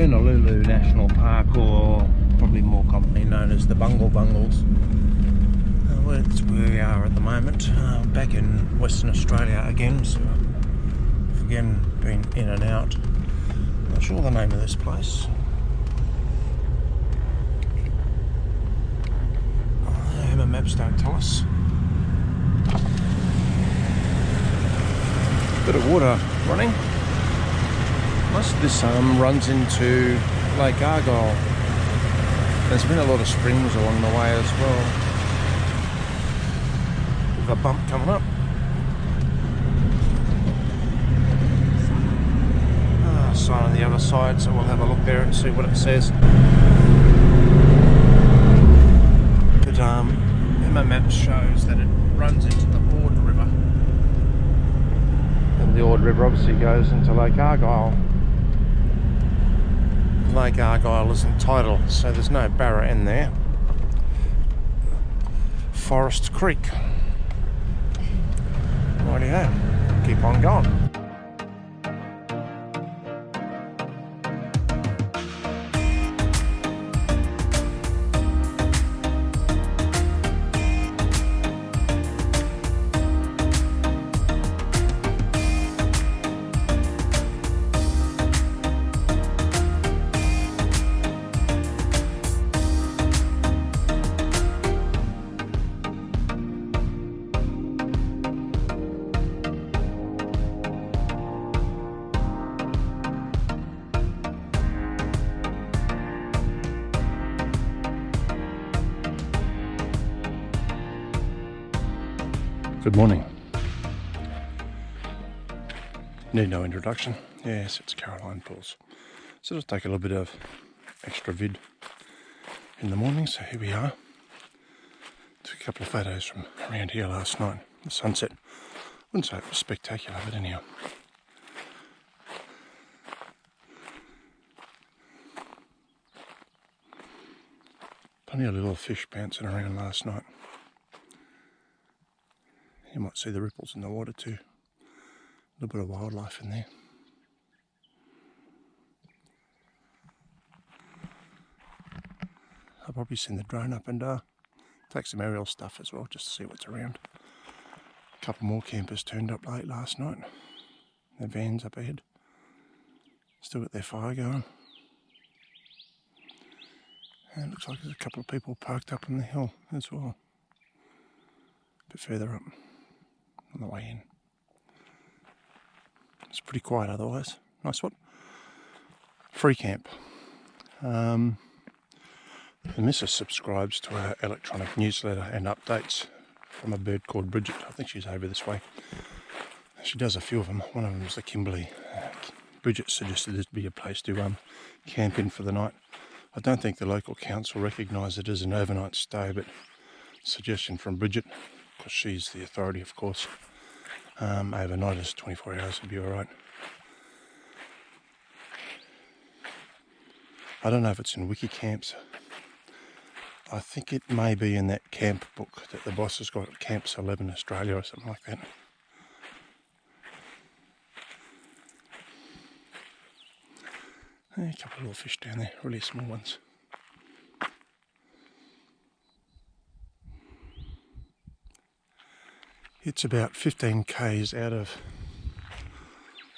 Purnululu National Park, or probably more commonly known as the Bungle Bungles. That's where we are at the moment, back in Western Australia again, so I've again been in and out. Not sure the name of this place. The maps don't tell us. Bit of water running. Most of this runs into Lake Argyle. There's been a lot of springs along the way as well. With a bump coming up. Sign on the other side, so we'll have a look there and see what it says. But my map shows that it runs into the Ord River. And the Ord River obviously goes into Lake Argyle. Lake Argyle isn't tidal, so there's no barra in there. Forest Creek. Rightio, keep on going. Good morning. Need no introduction. Yes, it's Caroline Pools. So just take a little bit of extra vid in the morning. So here we are. Took a couple of photos from around here last night. The sunset. Wouldn't say it was spectacular, but anyhow. Plenty of little fish bouncing around last night. You might see the ripples in the water too. A little bit of wildlife in there. I'll probably send the drone up and take some aerial stuff as well, just to see what's around. A couple more campers turned up late last night. Their van's up ahead. Still got their fire going. And it looks like there's a couple of people parked up on the hill as well. A bit further up. On the way in. It's pretty quiet otherwise. Nice one. Free camp. The missus subscribes to our electronic newsletter and updates from a bird called Bridget. I think she's over this way. She does a few of them. One of them is the Kimberley. Bridget suggested this be a place to camp in for the night. I don't think the local council recognise it as an overnight stay, but suggestion from Bridget, because she's the authority, of course. Overnight is 24 hours, would be alright. I don't know if it's in Wiki Camps. I think it may be in that camp book that the boss has got at Camps 11 Australia or something like that. A couple of little fish down there, really small ones. It's about 15 k's out of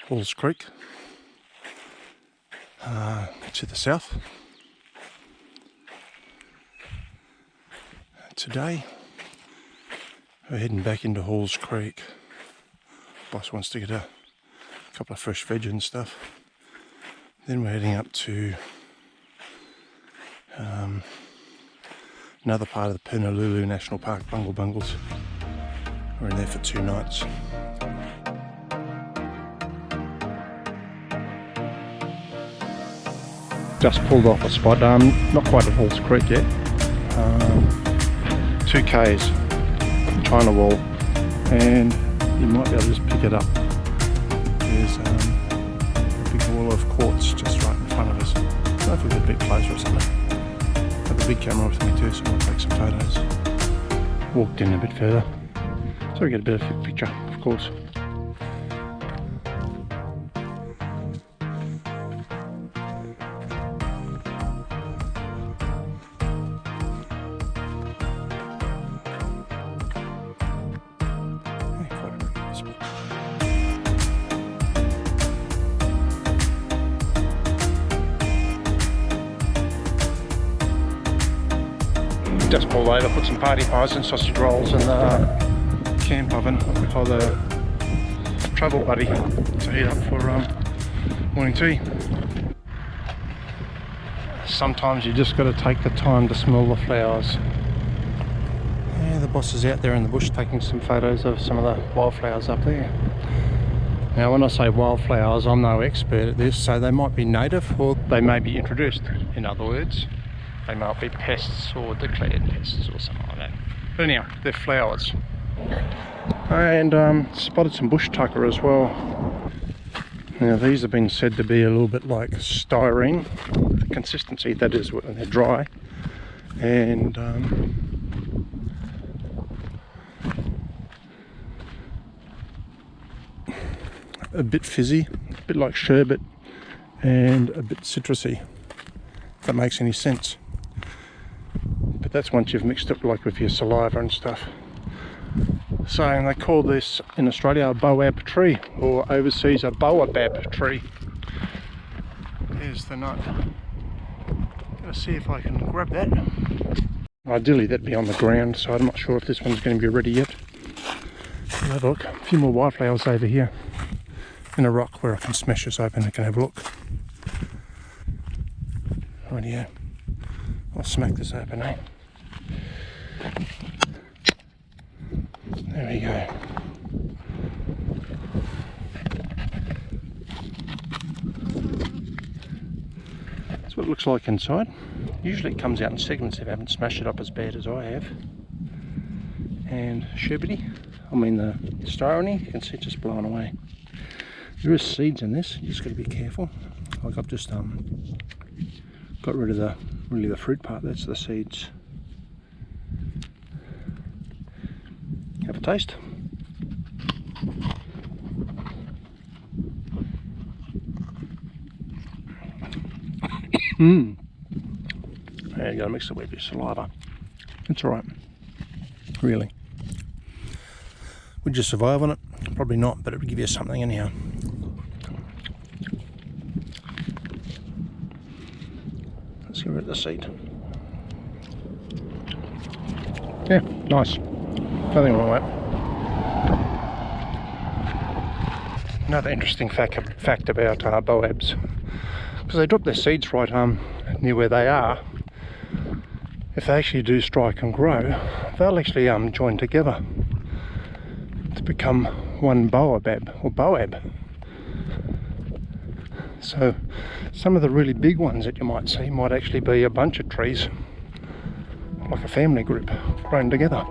Halls Creek to the south. Today we're heading back into Halls Creek. Boss wants to get a couple of fresh veg and stuff. Then we're heading up to another part of the Purnululu National Park, Bungle Bungles. We're in there for 2 nights. Just pulled off a spot, not quite at Halls Creek yet. 2 k's, China wall, and you might be able to just pick it up. There's a big wall of quartz just right in front of us. I don't know if we get a bit closer or something. I have a big camera with me too, so I'll take some photos. Walked in a bit further. So we get a bit of a picture, of course. Just pulled over, put some party pies and sausage rolls in the camp oven for the travel buddy to heat up for morning tea. Sometimes you just got to take the time to smell the flowers. Yeah, the boss is out there in the bush taking some photos of some of the wildflowers up there. Now when I say wildflowers, I'm no expert at this, so they might be native or they may be introduced. In other words, they might be pests or declared pests or something like that. But anyhow, they're flowers. And spotted some bush tucker as well. Now these have been said to be a little bit like styrene, the consistency that is when they're dry, and a bit fizzy, a bit like sherbet, and a bit citrusy, if that makes any sense. But that's once you've mixed it like with your saliva and stuff. So they call this in Australia a boab tree, or overseas a baobab tree. There's the nut. Gotta see if I can grab that. Ideally that'd be on the ground, so I'm not sure if this one's going to be ready yet. Have a look. A few more wildflowers over here in a rock where I can smash this open and can have a look. Right here. I'll smack this open, eh? There we go. That's what it looks like inside. Usually it comes out in segments if I haven't smashed it up as bad as I have. And sherbety, I mean the styrene, you can see it just blowing away. There is seeds in this, you just got to be careful. Like I've just got rid of the fruit part, that's the seeds. Have a taste. There you go, mix it with your saliva. It's alright. Really. Would you survive on it? Probably not, but it would give you something anyhow. Let's get rid of the seed. Yeah, nice. Nothing wrong with that. Another interesting fact about boabs, because they drop their seeds right near where they are. If they actually do strike and grow, they'll actually join together to become one baobab or boab. So some of the really big ones that you might see might actually be a bunch of trees, like a family group grown together.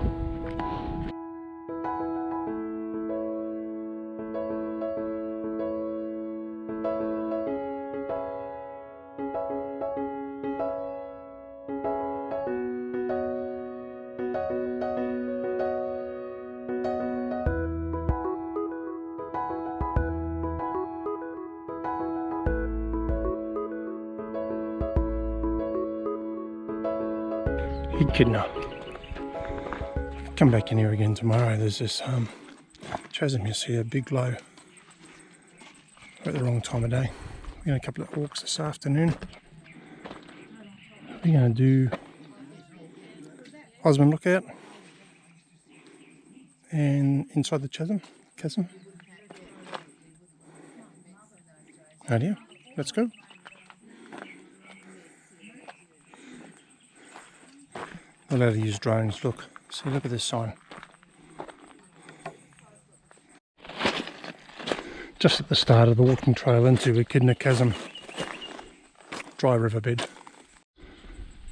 You're kidding her. Come back in here again tomorrow. There's this chasm, you see, a big low. We're at the wrong time of day. We're going to a couple of walks this afternoon. We're going to do Osmond Lookout and inside the chasm. Right here. Let's go. Not allowed to use drones. Look, see, look at this sign. Just at the start of the walking trail into Echidna Chasm, dry riverbed.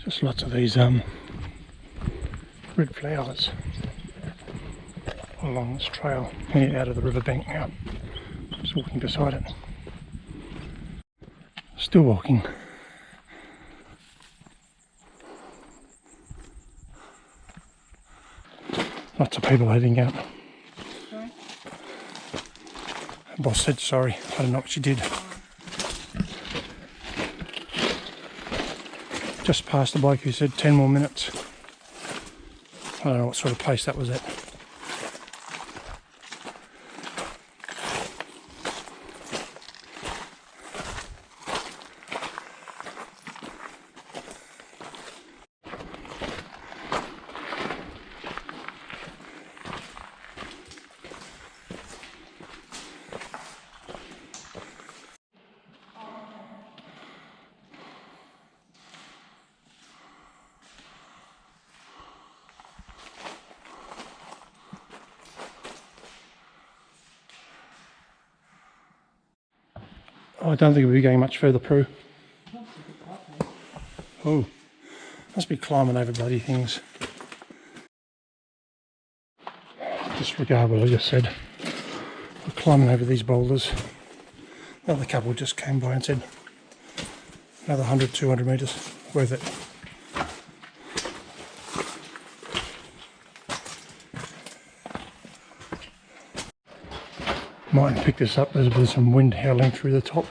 Just lots of these red flowers along this trail. Here out of the riverbank now. Just walking beside it. Still walking. Lots of people heading out. Sorry? The boss said sorry. I don't know what she did. Just past the bloke who said 10 more minutes. I don't know what sort of place that was at. Oh, I don't think we'll be going much further, Prue. Oh, must be climbing over bloody things. Disregard what I just said. We're climbing over these boulders. Another couple just came by and said another 100, 200 metres, worth it. Mightn't pick this up, there's some wind howling through the top.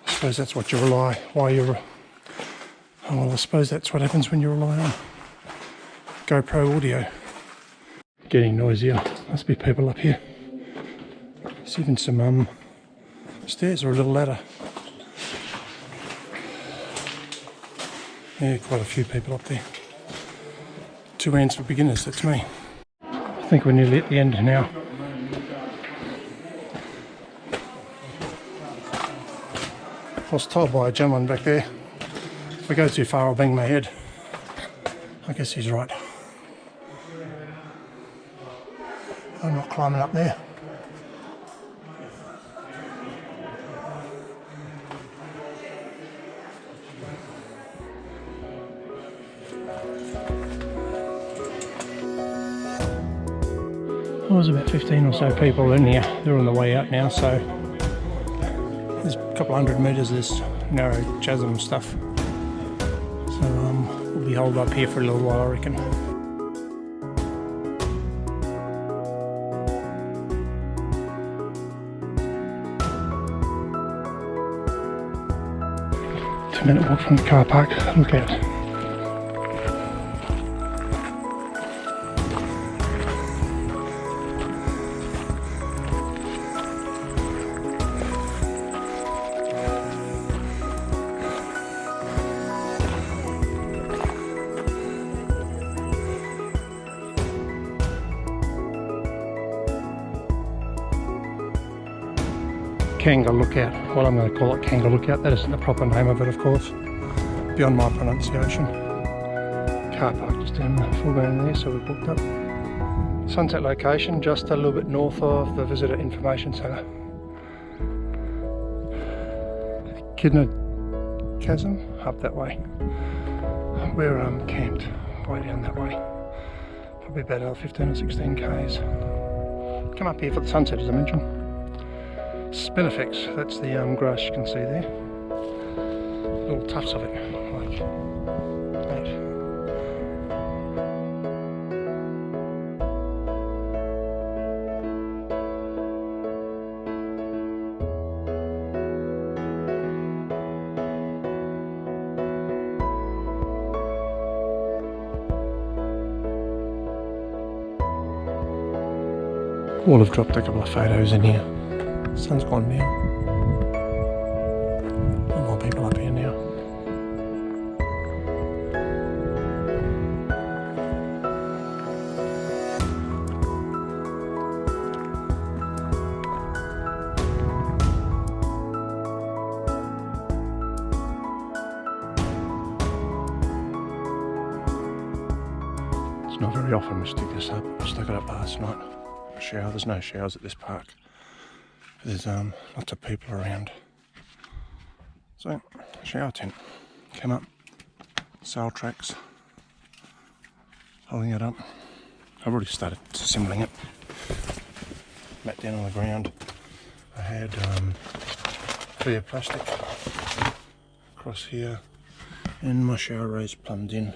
I suppose that's what you rely, oh well, I suppose that's what happens when you rely on GoPro audio. Getting noisier, must be people up here. There's even some stairs or a little ladder. Yeah, quite a few people up there. 2 ends for beginners, that's me. I think we're nearly at the end now. I was told by a gentleman back there, if I go too far I'll bang my head. I guess he's right. I'm not climbing up there. There was about 15 or so people in here. They're on the way out now, so there's a couple hundred metres of this narrow chasm stuff. So we'll be holed up here for a little while, I reckon. Minute walk from the car park. Look out. Kanga Lookout. Well, I'm going to call it Kanga Lookout. That isn't the proper name of it, of course. Beyond my pronunciation. Car park just down the foreground there, so we booked up. Sunset location just a little bit north of the Visitor Information Centre. Kidna Chasm, up that way. We're camped way down that way. Probably about another 15 or 16 k's. Come up here for the sunset, as I mentioned. Spinifex, that's the grass you can see there. Little tufts of it, like that. We'll have dropped a couple of photos in here. Sun's gone down. A lot of people up here now. It's not very often we stick this up. I stuck it up last night. A shower. There's no showers at this park. There's lots of people around. So, shower tent. Came up. Sail tracks. Holding it up. I've already started assembling it. Mat down on the ground. I had clear plastic across here. And my shower rays plumbed in.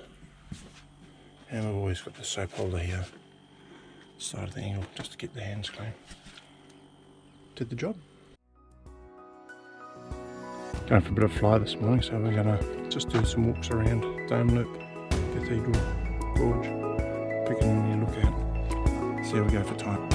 And we've always got the soap holder here. Side of the angle just to get the hands clean. Did the job. Going for a bit of fly this morning, so we're going to just do some walks around Dome Loop, Cathedral Gorge, picking a new lookout. See how we go for time.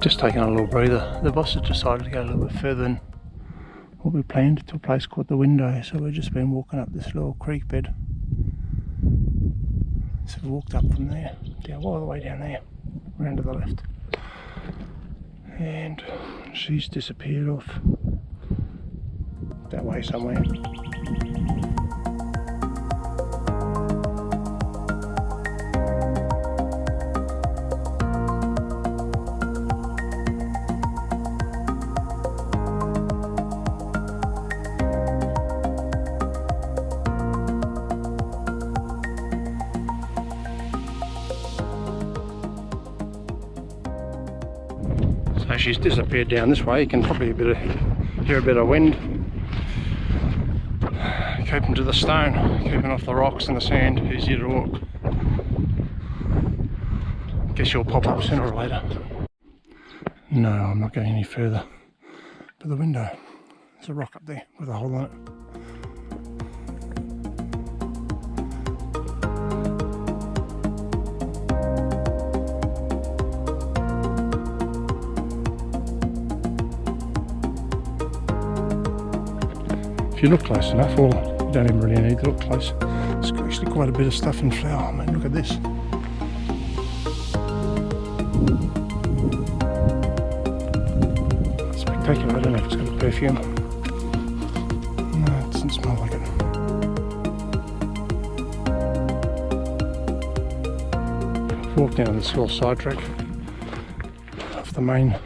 Just taking a little breather. The boss has decided to go a little bit further than what we planned, to a place called the Window. So we've just been walking up this little creek bed. So we walked up from there, down all the way down there, round to the left. And she's disappeared off that way somewhere. So she's disappeared down this way. You can probably hear a bit of wind. Keeping to the stone, keeping off the rocks and the sand, easier to walk. Guess she'll pop up sooner or later. No, I'm not going any further. But the Window, there's a rock up there with a hole in it. If you look close enough, or you don't even really need to look close, there's actually quite a bit of stuff in flower. I mean, look at this. Spectacular. I don't know if it's got a perfume. No, it doesn't smell like it. I've walked down this little side track off the main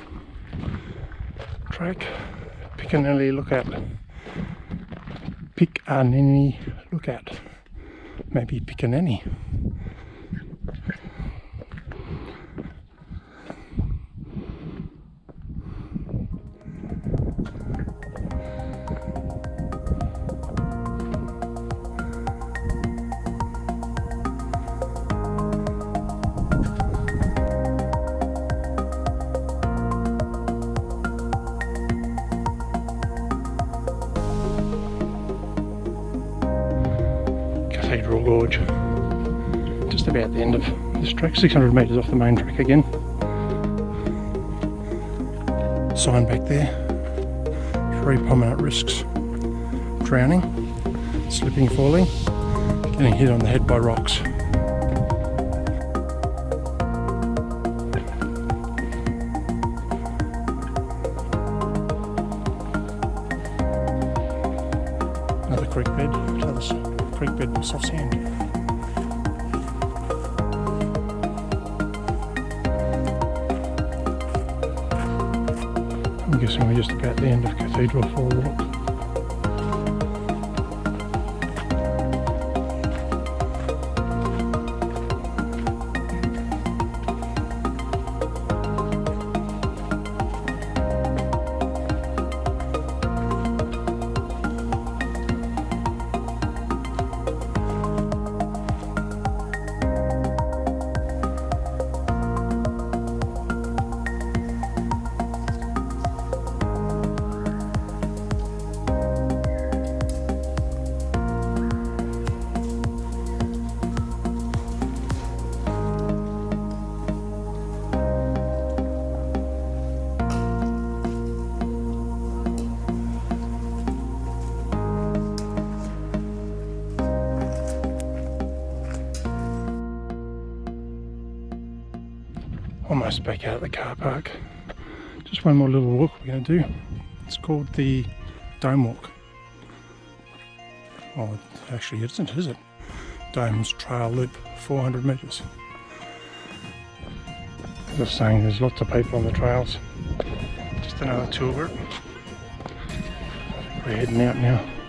track. Purnululu Lookout. Purnululu Lookout. Maybe Purnululu. Cathedral Gorge. Just about the end of this track, 600 metres off the main track again. Sign back there. 3 prominent risks: drowning, slipping, falling, getting hit on the head by rocks. Another creek bed, creek bed with soft sand. I'm guessing we're just about the end of Cathedral Fall Walk. Almost back out of the car park. Just one more little walk we're going to do. It's called the Dome Walk. Oh, actually it isn't, is it? Dome's Trail Loop, 400 metres. As I was saying, there's lots of people on the trails. Just another tour. We're heading out now.